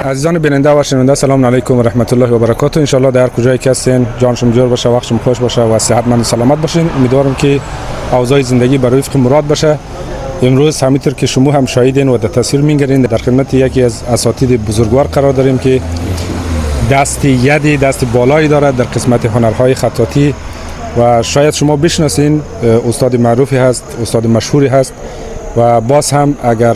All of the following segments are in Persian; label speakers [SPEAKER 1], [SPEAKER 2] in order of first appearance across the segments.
[SPEAKER 1] عزیزان بیننده و شنونده سلام علیکم و رحمت الله و برکاته. ان شاء الله در کجایی که هستین جانشون جور باشه، وقتشون خوش باشه و صحتمند و سلامت باشین. امیدوارم که اوضاع زندگی برای وفق مراد باشه. امروز همینطور که شما هم شاهدین و در تصویر میگیرین در خدمت یکی از اساتید بزرگوار قرار داریم که دست بالایی دارد در قسمت هنرهای خطاطی و شاید شما بشناسین. استاد معروفی هست، استاد مشهوری هست و باز هم اگر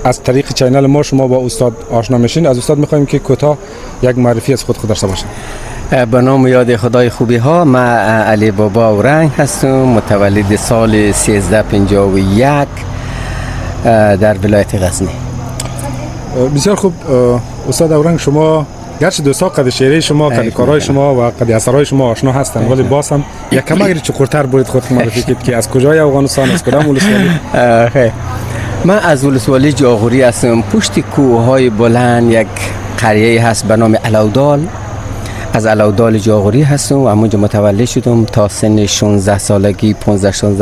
[SPEAKER 1] از طریق چینل ما شما با استاد آشنا میشین، از استاد میخوایم که کوتاه یک معرفی از خود داشته باشین.
[SPEAKER 2] به نام یاد خدای خوبی ها، من علی بابا اورنگ هستم، متولد سال 1351 در ولایت غزنی.
[SPEAKER 1] بسیار خوب استاد اورنگ، شما گرچه دوستا قد شعری شما، قد کارهای شما و قد اثرهای شما آشنا هستن، ولی باز هم یک کم اگر چقدرتر برید خود معرفی کنید که از کجای افغانستان، از کدام ولسوالی؟
[SPEAKER 2] من از ولسوالی جاغوری هستم. پشت کوههای بلند یک قریه هست به نام علودال. از علودال جاغوری هستم و همونجا متولد شدم. تا سن 16 سالگی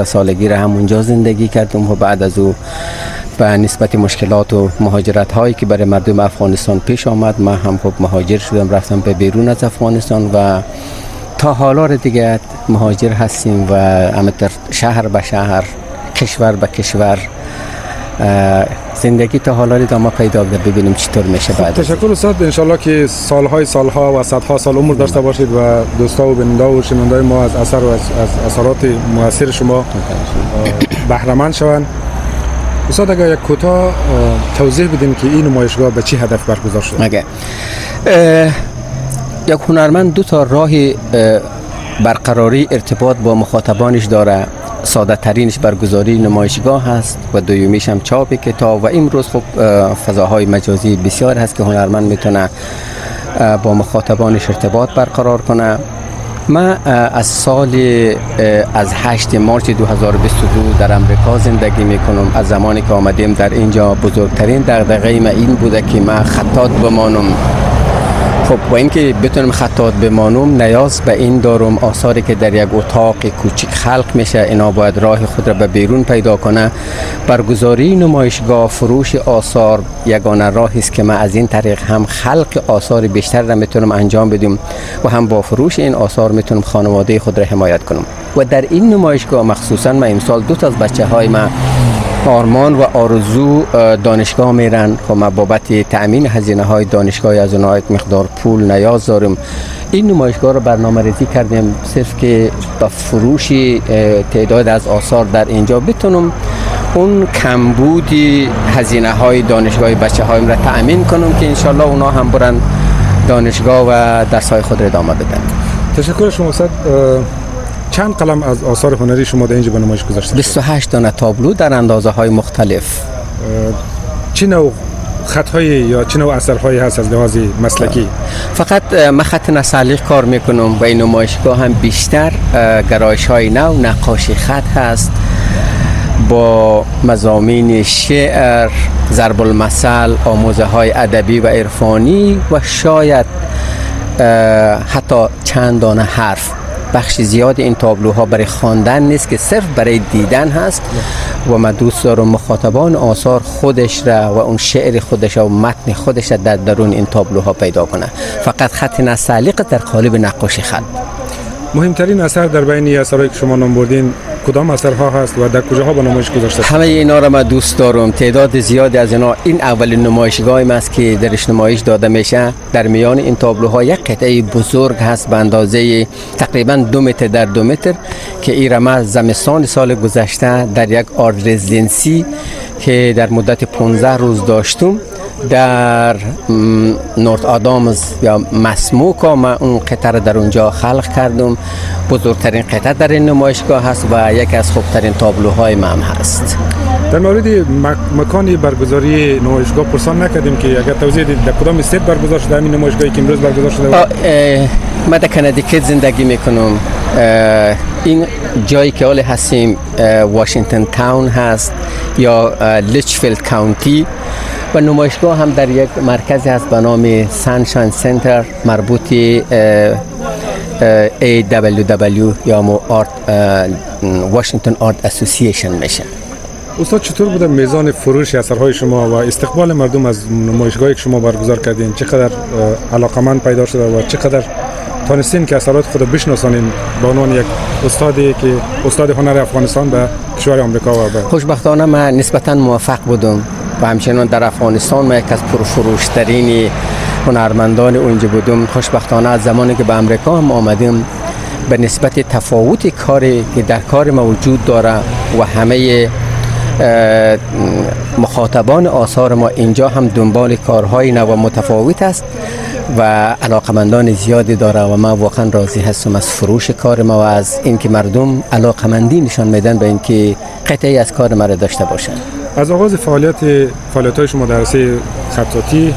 [SPEAKER 2] 15-16 سالگی را همونجا زندگی کردم و بعد از او به نسبت مشکلات و مهاجرت هایی که برای مردم افغانستان پیش آمد، من هم خب مهاجر شدم، رفتم به بیرون از افغانستان و تا حالا دیگه مهاجر هستیم و همینطور شهر به شهر، کشور به کشور زندگی تا حالا ادامه پیدا بده، ببینیم چطور میشه بعد.
[SPEAKER 1] تشکر استاد. ان شاء الله که سالها و صدها سال عمر داشته باشید و دوستا و بیننده و شنونده ما از اثر و از اثرات مؤثر شما بهره مند شوند. استاد اگر یک کوتاه توضیح بدین که این نمایشگاه به چه هدف برگزار شده؟
[SPEAKER 2] یک هنرمند دو تا راه برقراری ارتباط با مخاطبانش داره. ساده ترینش برگزاری نمایشگاه هست و دومیش هم چاپ کتاب و امروز خب فضاهای مجازی بسیار هست که هنرمند میتونه با مخاطبانش ارتباط برقرار کنه. من از 8 مارس 2022 در امریکا زندگی میکنم. از زمانی که آمدیم در اینجا بزرگترین دغدغه من این بوده که من خطاط بمانم. خب با اینکه بتونم خطاط بمانم نیاز به این دارم آثاری که در یک اتاق کوچک خلق میشه اینا باید راه خود را به بیرون پیدا کنه. برگزاری نمایشگاه، فروش آثار یگانه راهی است که من از این طریق هم خلق آثار بیشتر را میتونم انجام بدم و هم با فروش این آثار میتونم خانواده خود را حمایت کنم. و در این نمایشگاه مخصوصا من امسال 2 از بچه‌های من آرمان و آرزو دانشگاه میرن و ما بابت تأمین هزینه های دانشگاه از اونها یک مقدار پول نیاز دارم. این نمایشگاه رو برنامه ریزی کردیم صرف که با فروش تعداد از آثار در اینجا بتونم اون کمبودی هزینه های دانشگاه بچه هایم را تأمین کنم که انشالله اونا هم برن دانشگاه و درس های خود را ادامه بدن.
[SPEAKER 1] تشکر شما استاد. چند قلم از آثار هنری شما در اینجا به نمایش گذاشته؟
[SPEAKER 2] 28 دانه تابلو در اندازه های مختلف.
[SPEAKER 1] چه نوع خط‌های یا چه نوع اثرهایی هست از لحاظ مسلکی؟
[SPEAKER 2] فقط من خط نسلیق کار میکنم و این نمایشگاه هم بیشتر گرایش های نو نقاشی خط هست با مضامین شعر، ضرب المثل، آموزه های ادبی و عرفانی و شاید حتی چند دانه حرف. بخش زیاد این تابلوها برای خواندن نیست که صرف برای دیدن هست و من دوست دارم مخاطبان آثار خودش را و اون شعر خودش و متن خودش را در درون این تابلوها پیدا کنه. فقط خط نسلیق در قالب نقاشی خط.
[SPEAKER 1] مهمترین اثر در بین اثرهایی که شما نام بردین کدام اثرها هست و در کجاها به نمایش گذاشته؟
[SPEAKER 2] همه اینا را من دوست دارم. تعداد زیادی از اینا این اولین نمایشگاهی است که درش نمایش داده میشه. در میان این تابلوها یک قطعه بزرگ هست به اندازه تقریبا 2 متر در 2 متر که این ما زمستان سال گذشته در یک آرت رزیدنسی که در مدت 15 روز داشتم در نورت آدامز یا مسموکا من اون قطعه را در اونجا خلق کردم. بزرگترین قطعه در این نمایشگاه هست و یک از خوبترین تابلوهای من هست.
[SPEAKER 1] در مورد مکان برگزاری نمایشگاه پرسان نکردیم که اگر توضیح دید در کدام استیت برگزار شده همین نمایشگاهی که امروز برگزار شده؟
[SPEAKER 2] من در کنادیکت زندگی میکنم. این جایی که حال هستیم واشنگتن تاون هست یا لیچفیلد کانتی و نمایشگاه هم در یک مرکزی هست به نام سانشاین سنتر مربوط AWW یا واشنگتن آرت اسوسییشن میشه.
[SPEAKER 1] استاد چطور بوده میزان فروش اثرهای شما و استقبال مردم از نمایشگاهی که شما برگزار کردین؟ چقدر علاقمند پیدا شده و چقدر تانستین که اثرات خود بشناسانین به عنوان یک استادی که استاد هنر افغانستان به کشور آمریکا و به
[SPEAKER 2] خوشبختانه من نسبتا موفق بودم و همچنان در افغانستان من یک از پرفروشترین هنرمندان اونجا بودم. خوشبختانه از زمانی که به امریکا هم آمدیم به نسبت تفاوت کاری که در کار ما وجود داره و همه مخاطبان آثار ما اینجا هم دنبال کارهای نو و متفاوت است و علاقمندان زیادی داره و من واقعا راضی هستم از فروش کار ما و از اینکه مردم علاقمندی نشان میدن به اینکه قطعی از کار ما را داشته باشن.
[SPEAKER 1] از آغاز فعالیت‌های شما در عرصه خطاطی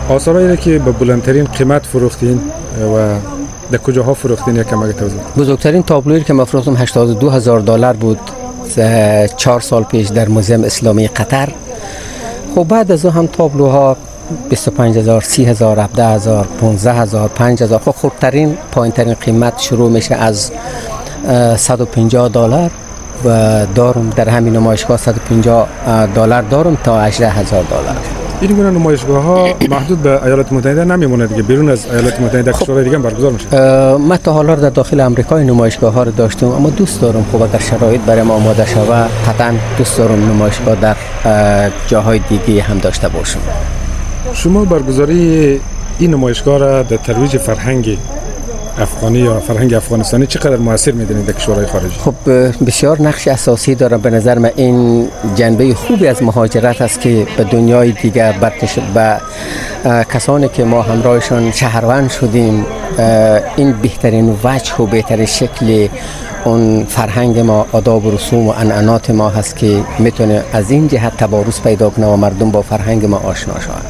[SPEAKER 1] آثارایی که به بلندترین قیمت فروختین و در کجاها فروختین یک کمک توضیح؟
[SPEAKER 2] بزرگترین تابلویی که من فروختم $82,000 بود 4 سال پیش در موزیم اسلامی قطر. خب بعد از اون هم تابلوها 25,000 30,000 17,000 15,000 5,000. خب خوبترین پایینترین قیمت شروع میشه از $150 و دارم در همین نمایشگاه $150 دارم تا $18,000.
[SPEAKER 1] این گونه نمایشگاه ها محدود به ایالات متحده نمیمونه دیگه، بیرون از ایالات متحده کشورهای دیگه برگزار میشه؟
[SPEAKER 2] من تا حالا در داخل آمریکا نمایشگاه ها رو داشتم، اما دوست دارم خب اگر شرایط برای ما آماده شود قطعا دوست دارم نمایشگاه در جاهای دیگه هم داشته باشم.
[SPEAKER 1] شما برگزاری این نمایشگاه را در ترویج فرهنگ افغانی یا فرهنگ افغانستانی چقدر موثر می‌دونید در کشورهای خارجی؟
[SPEAKER 2] خب بسیار نقش اساسی داره. به نظر من این جنبه خوبی از مهاجرت است که به دنیای دیگه به کسانی که ما همراهشان شهروند شدیم این بهترین وجه و بهترین شکل اون فرهنگ ما، آداب و رسوم و عنعنات ما هست که میتونه از این جهت تبارز پیدا کنه و مردم با فرهنگ ما آشنا شوند.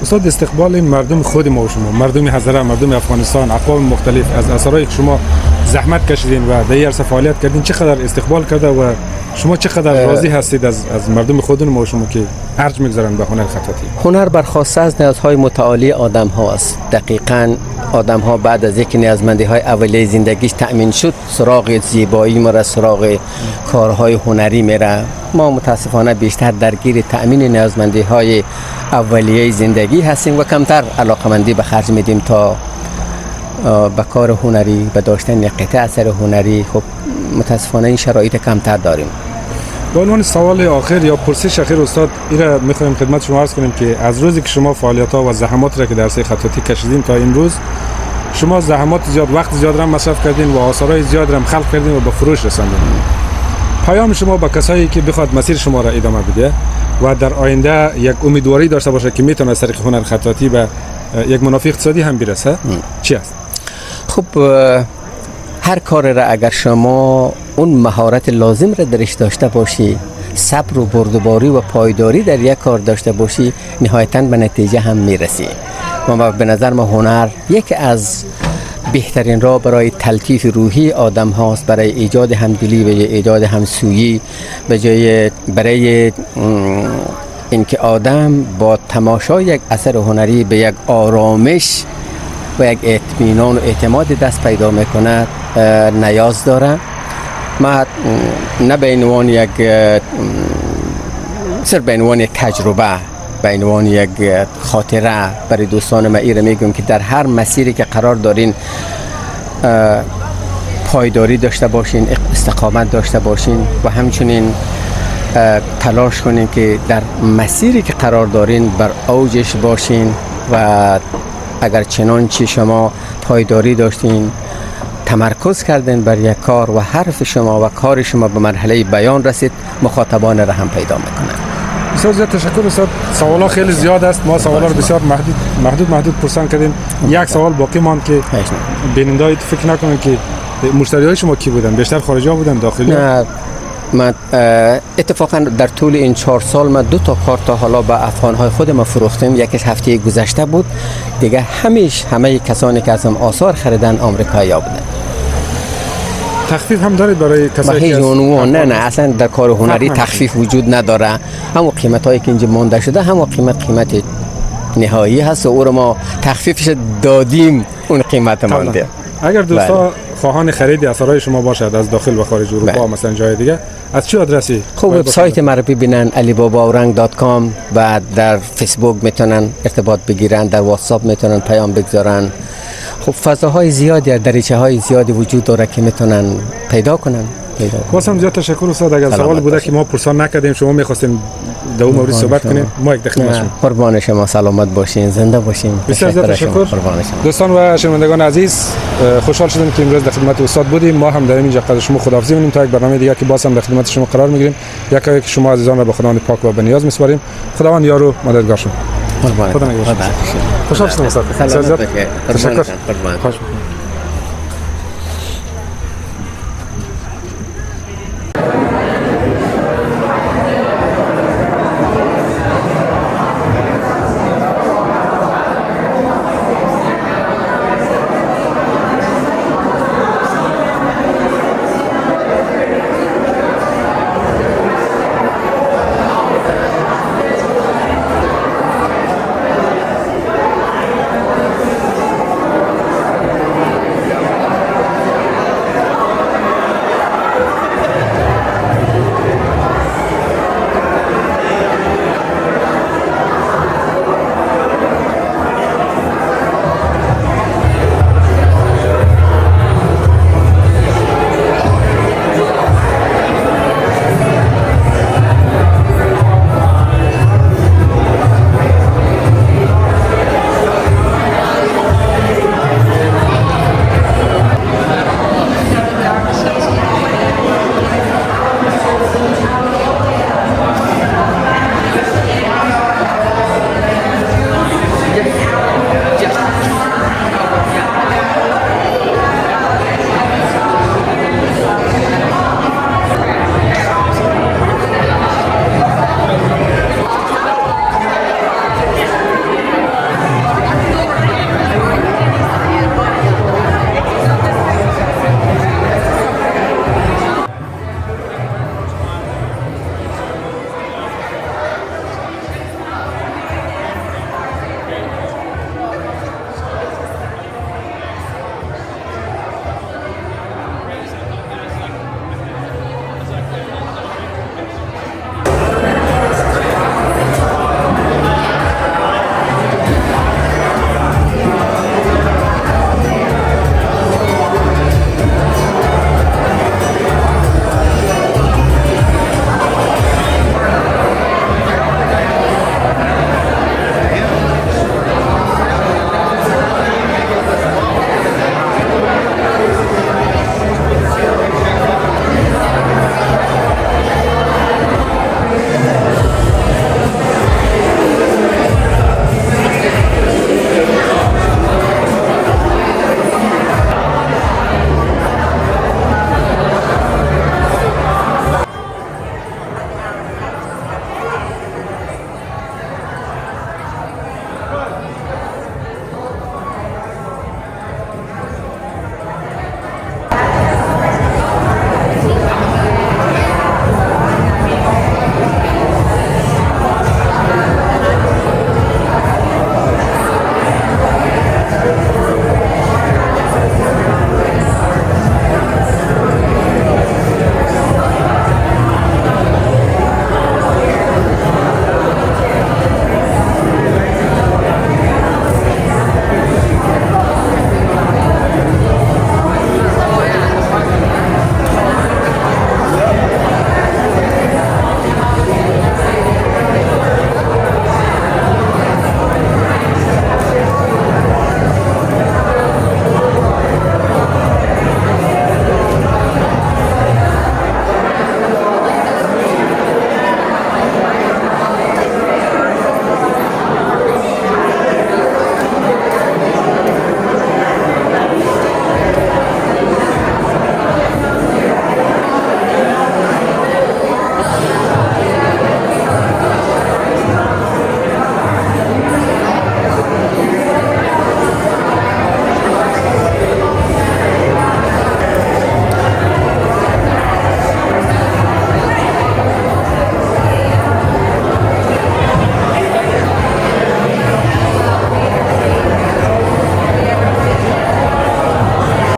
[SPEAKER 1] استاد، استقبال مردم خود ما و شما، مردم هزاره، مردم افغانستان، اقوام مختلف از اثرایی که شما زحمت کشیدین و در این عرصه فعالیت کردین چقدر استقبال کرده و شما چقدر راضی هستید از مردم خودتون ما و شما که ارج میگذارن به هنر خطاطی؟
[SPEAKER 2] هنر برخواسته از نیازهای متعالی آدم هاست. دقیقاً آدم ها بعد از اینکه نیازمندی های اولیه زندگیش تأمین شد سراغ زیبایی میره، سراغ کارهای هنری میره. ما متاسفانه بیشتر درگیر تأمین نیازمندی های اولیه زندگی هستیم و کمتر علاقمندی به خرج میدیم تا به کار هنری، به داشتن قطعه اثر هنری. خب متاسفانه این شرایط کمتر داریم.
[SPEAKER 1] به عنوان سوال آخر یا پرسش اخیر استاد، اینا میخوایم خدمت شما عرض کنیم که از روزی که شما فعالیت‌ها و زحمات را که در عرصه خطاطی کشیدین تا امروز، شما زحمات زیاد، وقت زیاد را مصرف کردین و آثارهای زیاد را خلق کردین و به فروش رساندین. پیام شما به کسایی که بخواد مسیر شما را ادامه بده و در آینده یک امیدواری داشته باشه که میتونه از طریق هنر خطاطی به یک منافع اقتصادی هم برسه، چی است؟
[SPEAKER 2] خب هر کار را اگر شما اون مهارت لازم را درش داشته باشی، صبر و بردباری و پایداری در یک کار داشته باشی، نهایتاً به نتیجه هم میرسی. و به نظر من هنر یکی از بهترین راه برای تلطیف روحی آدم هاست، برای ایجاد همدلی و ایجاد همسویی، برای اینکه آدم با تماشای یک اثر هنری به یک آرامش و یک اطمینان و اعتماد دست پیدا میکنه نیاز داره. ما نه به عنوان یک صرف به عنوان یک تجربه، به عنوان یک خاطره برای دوستان ما ایره میگم که در هر مسیری که قرار دارین پایداری داشته باشین، استقامت داشته باشین و همچنین تلاش کنین که در مسیری که قرار دارین بر اوجش باشین و اگر چنانچه شما پایداری داشتین، تمرکز کردین بر یک کار و حرف شما و کار شما به مرحله بیان رسید، مخاطبان را هم پیدا میکنن.
[SPEAKER 1] بسیار زیاد تشکر استاد. سوالا خیلی زیاد است، ما سوالا رو بسیار محدود پرسان کردیم. یک سوال باقی ماند که بیننده‌ها فکر نکنن که مشتریای شما کی بودن؟ بیشتر خارجی‌ها بودن داخلی؟
[SPEAKER 2] نه، من اتفاقا در طول این 4 سال من 2 تا کار تا حالا به افغان‌های خود ما فروختم. یکیش هفته گذشته بود، دیگه همه کسانی که ازم آثار خریدن آمریکایی‌ها بودن.
[SPEAKER 1] تخفیف هم دارید برای کسایی که
[SPEAKER 2] نه اصلا در کار هنری تخفیف وجود نداره. همون قیمتایی که اینجا مونده شده همون قیمت نهایی هست و او رو ما تخفیفش دادیم، اون قیمت مونده.
[SPEAKER 1] اگر دوستا خواهان خرید اثرهای شما باشد از داخل و خارج اروپا مثلا جای دیگه، از چه آدرسی؟
[SPEAKER 2] خب وبسایت ما رو ببینن alibabaorang.com و در فیسبوک میتونن ارتباط بگیرن، در واتساپ میتونن پیام بگذارن. خب فضاهای زیادی، دریچه های زیادی وجود داره که میتونن پیدا کنن.
[SPEAKER 1] واسم زیاد تشکر استاد. اگر سوال بوده که ما پرسان نکردیم شما می‌خواستین در اون مورد صحبت کنیم، ما یک دقیقه شما.
[SPEAKER 2] قربان شما، سلامت باشین، زنده باشین.
[SPEAKER 1] بسیار تشکر. دوستان و شنوندگان عزیز، خوشحال شدم که امروز در خدمت استاد بودیم. ما هم در اینجا قدر شما خداحافظی می‌کنیم تا یک برنامه دیگه که باز هم در خدمت شما قرار می‌گیریم. یک شما عزیزان را به خداوند پاک و به نیاز می‌سپاریم. خداوند یار و مددگار شما. خدا نگهدار. خوشحال شدم استاد.
[SPEAKER 2] تشکر.
[SPEAKER 1] خوش